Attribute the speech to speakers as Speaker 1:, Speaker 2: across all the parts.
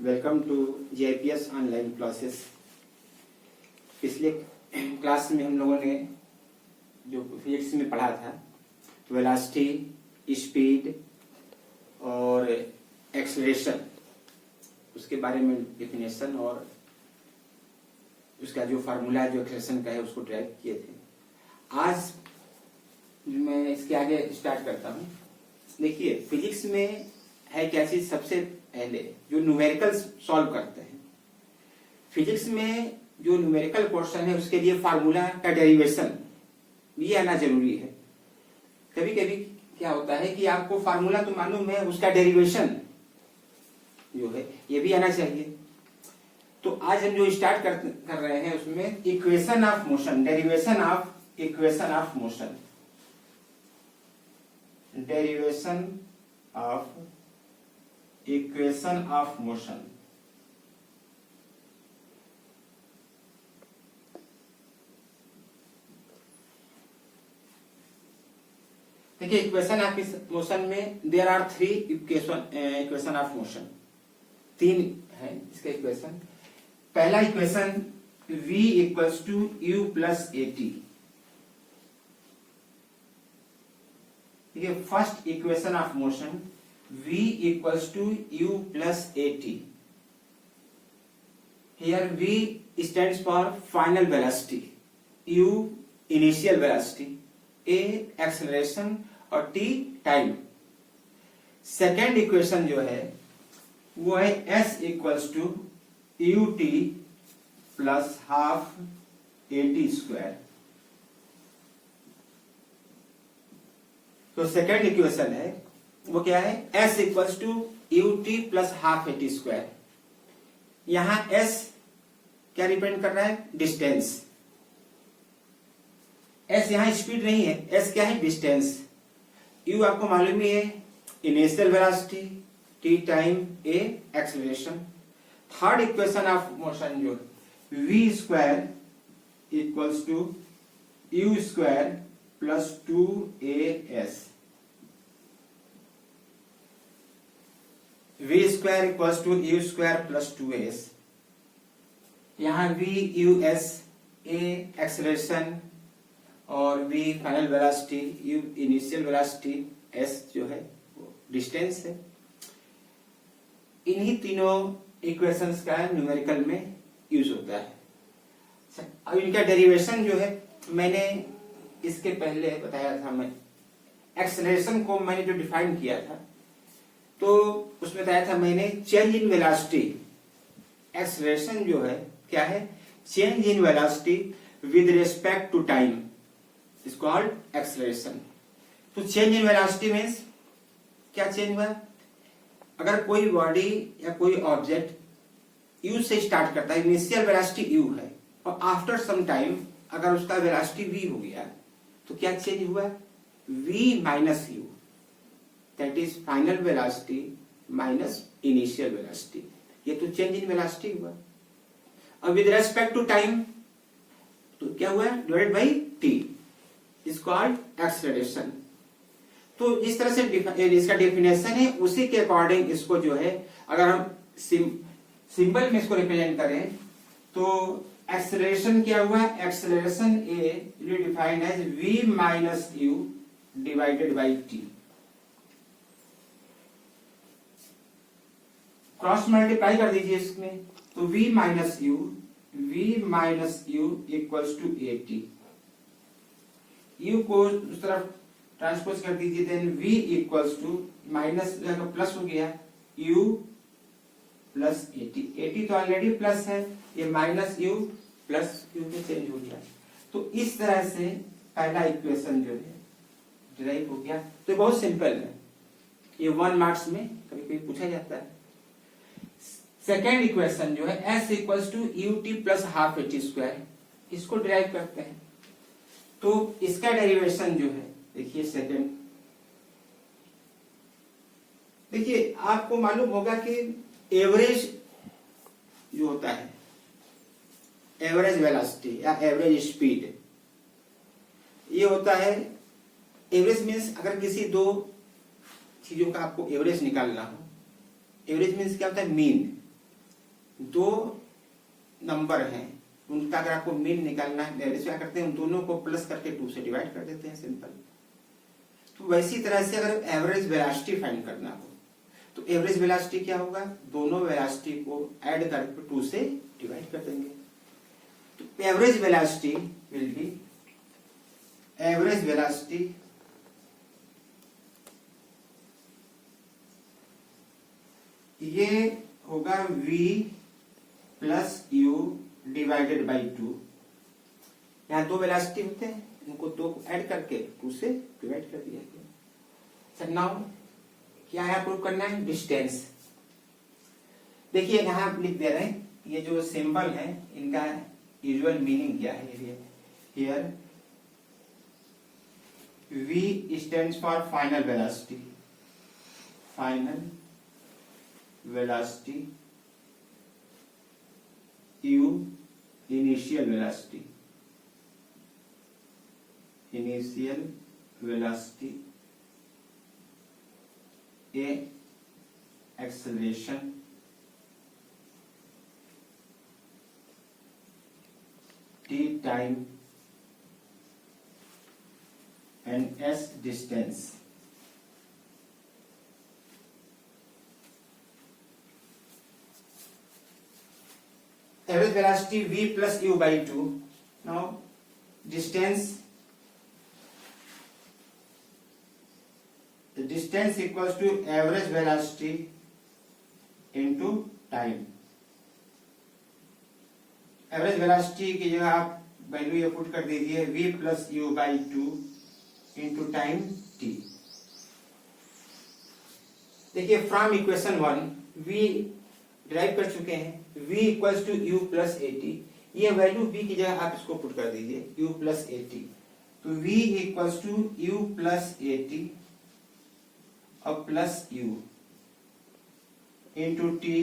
Speaker 1: Welcome to JIPS online classes. पिछले class में हम लोगों ने जो फिजिक्स में पढ़ा था वेलोसिटी, स्पीड और एक्सेलरेशन, उसके बारे में डेफिनेशन और उसका जो फार्मूला जो एक्सेलरेशन का है उसको ड्राइव किए थे। आज मैं इसके आगे स्टार्ट करता हूँ। देखिए फिजिक्स में है क्या चीज, सबसे पहले जो न्यूमेरिकल सॉल्व करते हैं फिजिक्स में, जो न्यूमेरिकल क्वेश्चन है उसके लिए फार्मूला का डेरिवेशन ये आना जरूरी है। कभी कभी क्या होता है कि आपको फार्मूला तो मालूम है, उसका डेरिवेशन जो है ये भी आना चाहिए। तो आज हम जो स्टार्ट कर रहे हैं उसमें equation of motion, derivation of equation of motion, derivation of equation of motion. देखिए इक्वेशन ऑफ मोशन में there are three equation of motion, तीन है इसके इक्वेशन। पहला equation v equals to u plus at, देखिए first equation of motion v equals to u plus at. Here v stands for final velocity, u initial velocity, a acceleration और t time। Second equation जो है वो है s equals to ut plus half at square. तो second equation है वो क्या है, s equals to ut plus half a t square. यहां s क्या रिप्रेजेंट कर रहा है, डिस्टेंस। s यहां स्पीड नहीं है, s क्या है, डिस्टेंस। u आपको मालूम ही है, initial velocity, t time, a acceleration. Third equation of motion जो v square equals to u square plus 2as, v square equals to u square plus 2as। यहां v us a एक्सेलरेशन और v final velocity, u initial velocity, s जो है वो distance है। इन्हीं तीनों equations का न्यूमेरिकल में यूज होता है। अब इनका डेरिवेशन जो है मैंने इसके पहले बताया था। मैं एक्सेलरेशन को मैंने जो डिफाइन किया था तो उसमें बताया था मैंने, चेंज इन वेलोसिटी। एक्सेलरेशन जो है क्या है, change in velocity with respect to time is called acceleration. तो चेंज इन वेलोसिटी मींस क्या चेंज हुआ, अगर कोई बॉडी या कोई ऑब्जेक्ट u से स्टार्ट करता है, इनिशियल वेलोसिटी u है, और आफ्टर सम टाइम अगर उसका वेलोसिटी v हो गया तो क्या चेंज हुआ, v minus u, that is final velocity minus initial velocity. ये तो चेंज इन वेलोसिटी हुआ। अब विद रेस्पेक्ट टू टाइम तो क्या हुआ, divided by t is called acceleration. तो इस तरह से इसका डेफिनेशन है, उसी के अकॉर्डिंग इसको जो है अगर हम सिंबल में इसको रिप्रेजेंट करें तो एक्सेलरेशन क्या हुआ, acceleration a defined as v minus u divided by t। Cross multiply कर दीजिए इसमें, तो v minus u equals to at। u को उस तरफ ट्रांसपोज कर दीजिए, then v equals to minus plus हो गया u प्लस at तो ऑलरेडी प्लस है, ये माइनस u प्लस u में चेंज हो गया। तो इस तरह से पहला इक्वेशन जो है डिराइव हो गया। तो बहुत सिंपल है, ये 1 मार्क्स में कभी कभी पूछा जाता है। सेकेंड इक्वेशन जो है s equals to ut plus half a t square, इसको डिराइव करते हैं। तो इसका डेरिवेशन जो है देखिए सेकेंड, देखिए आपको मालूम होगा कि एवरेज जो होता है, एवरेज वेलोसिटी या एवरेज स्पीड, ये होता है एवरेज मीन्स अगर किसी दो चीजों का आपको एवरेज निकालना हो, एवरेज मीन्स क्या होता है, मीन। दो नंबर हैं, उनका अगर आपको मीन निकालना है, एवरेज क्या करते हैं, उन दोनों को प्लस करके 2 से डिवाइड कर देते हैं, सिंपल। तो वैसी तरह से अगर एवरेज वेलोसिटी फाइंड करना हो तो एवरेज वेलोसिटी क्या होगा, दोनों वेलोसिटी को ऐड करके 2 से डिवाइड कर देंगे। तो average velocity will be, average velocity ये होगा v plus u divided by 2। यहाँ दो वेलोसिटी होते हैं, इनको दो ऐड करके 2 से डिवाइड कर दिया गया। सर नाउ क्या है, प्रूव करना है डिस्टेंस। देखिए यहाँ आप लिख दे रहे हैं, ये जो सिंबल है इनका यूजुअल मीनिंग क्या है। Here v stands for final velocity, final velocity, u initial velocity, initial velocity, a acceleration, t time, and s distance। Average velocity v plus u by 2। Now distance, the distance equals to average velocity into time। Average velocity की जगह आप value ये put कर दीजिए v plus u by 2 into time t। देखिए from equation 1 v derive कर चुके हैं, v equals to u plus a t. ये वैल्यू v की जगह आप इसको पुट कर दीजिए u प्लस ए टी। तो v equals to u plus a t और plus u into t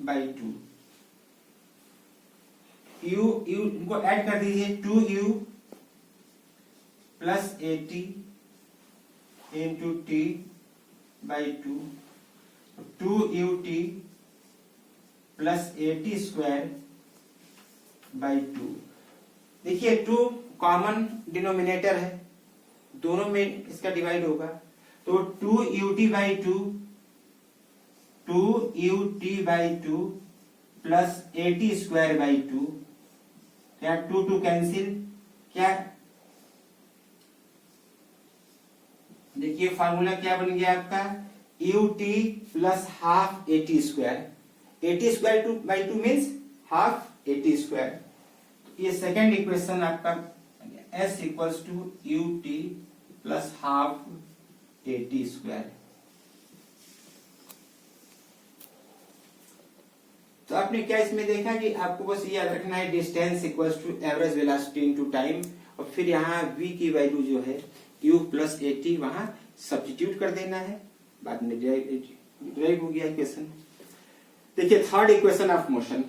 Speaker 1: by 2। u इनको ऐड कर दीजिए, 2u plus a T into t by 2, 2ut plus a t square by 2। देखिए 2 common denominator है, दोनों में इसका डिवाइड होगा, तो 2ut by 2, 2ut by 2 plus a t square by 2। क्या 2 कैंसिल, क्या देखिए फार्मूला क्या बन गया आपका, ut plus half a t square, a t square by 2 means half a t square. ये सेकेंड इक्वेशन आपका s equals to ut plus half a t square. तो आपने क्या इसमें देखा कि आपको बस ये याद रखना है distance equals to average velocity into time, और फिर यहाँ v की वैल्यू जो है u प्लस ए टी वहां सब्स्टिट्यूट कर देना है, बाद में ड्राइव हो गया इक्वेशन। देखिए third equation of motion,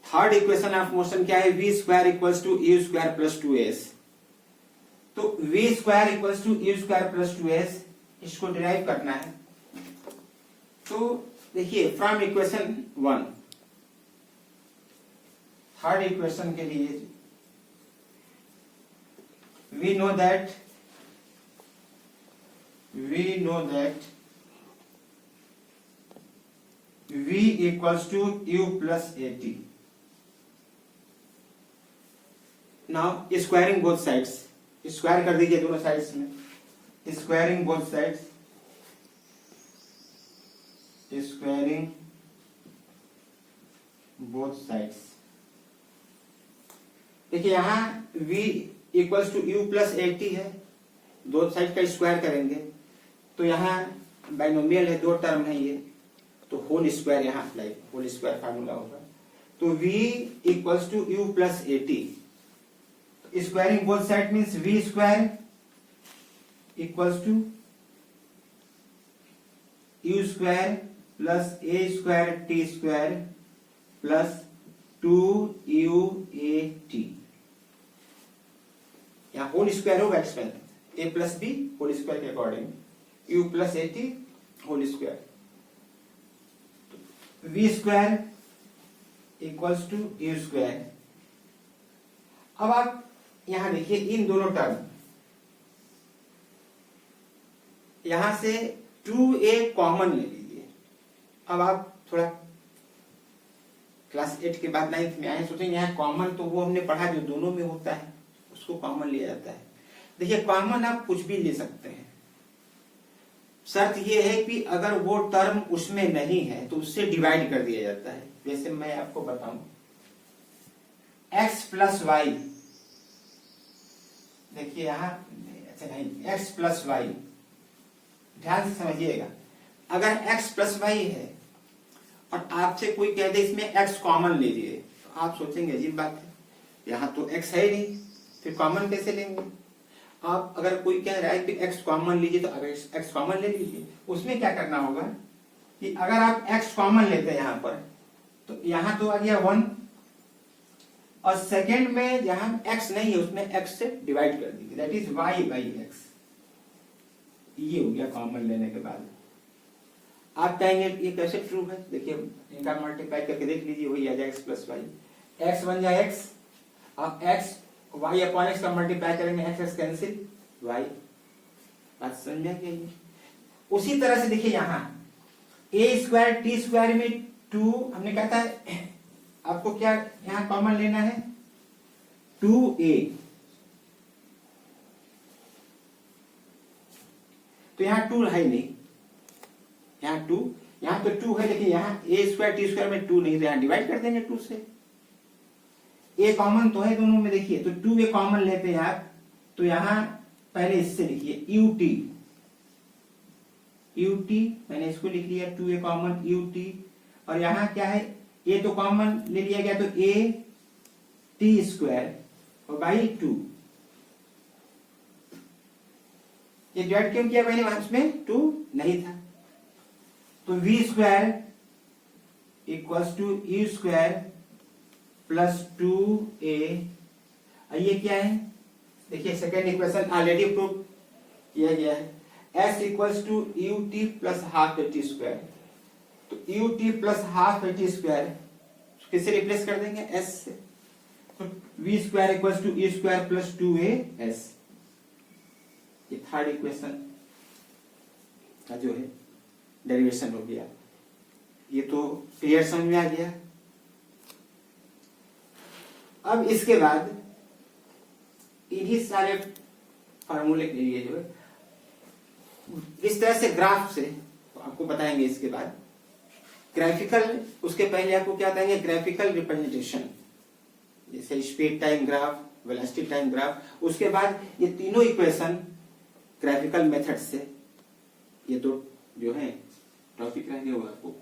Speaker 1: third equation of motion क्या है, v square equals to u square plus 2s। तो v square equals to u square plus 2s, इसको डिराइव करना है। तो देखिए फ्रॉम इक्वेशन 1, थर्ड इक्वेशन के लिए we know that v equals to u plus at। now squaring both sides, square कर दीजिए दोनों साइड्स में, squaring both sides, squaring both sides. देखिए यहां v equals to u plus a t है, दो साइड का स्क्वायर करेंगे तो यहाँ बाइनोमियल है, दो टर्म है ये, तो होल स्क्वायर यहाँ अप्लाई, होल स्क्वायर फार्मूला होगा। तो v equals to u plus a t, squaring both side means v square equals to u square plus a square t square plus 2uat। यहाँ whole square होगा expand a plus b whole square के according, u plus a t whole square. v square equals to u square. अब आप यहां देखिए इन दोनों term, यहां से 2a कॉमन ले लीजिए। अब आप थोड़ा क्लास 8 के बाद 9th में आए, सोचेंगे यहाँ कॉमन तो वो हमने पढ़ा जो दोनों में होता है, उसको कॉमन लिया जाता है। देखिए कॉमन आप कुछ भी ले सकते हैं, शर्त ये है कि अगर वो टर्म उसमें नहीं है तो उससे डिवाइड कर दिया जाता है। जैसे मैं आपको बताऊं, x प्लस वाई, देखिए यहां, अच्छा नहीं, x प्लस वाई, ध्यान से समझिएगा। अगर x प्लस वाई है और आपसे कोई कह दे इसमें x कॉमन लीजिए, तो आप सोचेंगे अजीब बात है, यहां तो x है ही नहीं, फिर कॉमन कैसे लेंगे। आप अगर कोई कह रहा है कि x कॉमन लीजिए तो अगर x कॉमन ले लीजिए। उसमें क्या करना होगा कि अगर आप x कॉमन लेते हैं यहां पर, तो यहां तो आ गया 1, और सेकेंड में जहां x नहीं है उसमें x से डिवाइड कर दीजिए, that is y by x। ये हो गया कॉमन लेने के बाद। आप कहेंगे ये कैसे ट्रू है, देखिए इनका मल्टीप्लाई करके देख लीजिए, वही आ जाए x प्लस वाई, x बन जाए x, अब x y अपॉन x का मल्टीप्लाई करेंगे, x कैंसिल, y। बात समझ में आई। उसी तरह से देखिए यहाँ a स्क्वायर t स्क्वायर में 2, हमने कहा था आपको क्या यहाँ कॉमन लेना है, 2a, तो यहाँ 2 है नहीं, यहाँ 2, यहाँ तो 2 है, लेकिन यहाँ a स्क्वायर टी स्क्वायर में 2 नहीं, तो यहाँ डिवाइड कर देंगे 2 से। a कॉमन तो है दोनों में, देखिए तो 2a कॉमन लेते हैं आप, तो यहाँ पहले इससे लिखिए ut, मैंने इसको लिख लिया 2a कॉमन ut, और यहाँ क्या है, a तो कॉमन ले लिया गया तो a t स्क्वायर और बाई 2। ये डिवाइड क्यों किया मैंने, वहां उसमें 2 नहीं था, तो v square equals to u square plus 2a। ये क्या है, देखिए सेकेंड इक्वेशन ऑलरेडी प्रूव किया गया है, s equals to u t plus half a t square, तो u t plus half a t square किससे रिप्लेस कर देंगे, s से, तो v square equals to u square plus 2as। ये थर्ड इक्वेशन का जो है डेरिवेशन हो गया। ये तो क्लियर समझ में आ गया। अब इसके बाद इन्हीं सारे फार्मूले के लिए जो है इस तरह से ग्राफ से तो आपको बताएंगे, इसके बाद ग्राफिकल, उसके पहले आपको क्या बताएंगे, ग्राफिकल रिप्रेजेंटेशन, जैसे speed time graph, velocity time graph. उसके बाद ये तीनों इक्वेशन ग्राफिकल मेथड से, ये दो जो है टॉपिक रहेंगे वो आपको